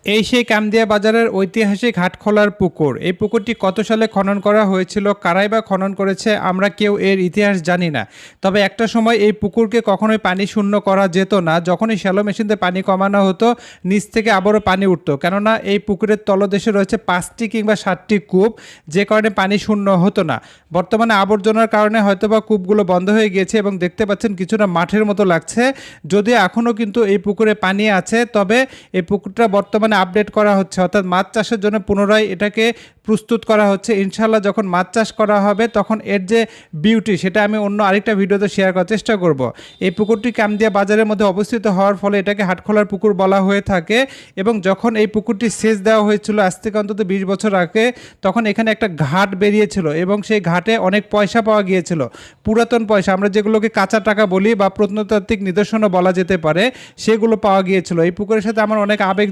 এই সেই কামদিয়া বাজারের ঐতিহাসিক হাটখোলার পুকুর। এই পুকুরটি কত সালে খনন করা হয়েছিল, কারাই বা খনন করেছে, আমরা কেউ এর ইতিহাস জানি না। তবে একটা সময় এই পুকুরকে কখনোই পানি শূন্য করা যেত না। যখনই শ্যালো মেশিন দিয়ে পানি কমানো হতো, নিচ থেকে আবারও পানি উঠতো, কেননা এই পুকুরের তলদেশে রয়েছে 5টি কিংবা 7টি কূপ, যে কারণে পানি শূন্য হতো না। বর্তমানে আবর্জনার কারণে হয়তোবা কূপগুলো বন্ধ হয়ে গিয়েছে এবং দেখতে পাচ্ছেন কিছুটা মাঠের মতো লাগছে। যদিও এখনও কিন্তু এই পুকুরে পানি আছে, তবে এই পুকুরটা বর্তমানে আপডেট করা হচ্ছে, অর্থাৎ মাছ চাষের জন্য পুনরায় এটাকে প্রস্তুত করা হচ্ছে। ইনশাল্লাহ যখন মাছ চাষ করা হবে তখন এর যে বিউটি সেটা আমি অন্য আরেকটা ভিডিওতে শেয়ার করার চেষ্টা করব। এই পুকুরটি কামদিয়া বাজারের মধ্যে অবস্থিত হওয়ার ফলে এটাকে হাটখোলার পুকুর বলা হয়ে থাকে। এবং যখন এই পুকুরটি সেচ দেওয়া হয়েছিল আজ থেকে অন্তত 20 বছর আগে, তখন এখানে একটা ঘাট বেরিয়েছিল এবং সেই ঘাটে অনেক পয়সা পাওয়া গিয়েছিল, পুরাতন পয়সা, আমরা যেগুলোকে কাঁচা টাকা বলি বা প্রত্নতাত্ত্বিক নিদর্শনও বলা যেতে পারে, সেগুলো পাওয়া গিয়েছিল। এই পুকুরের সাথে আমার অনেক আবেগ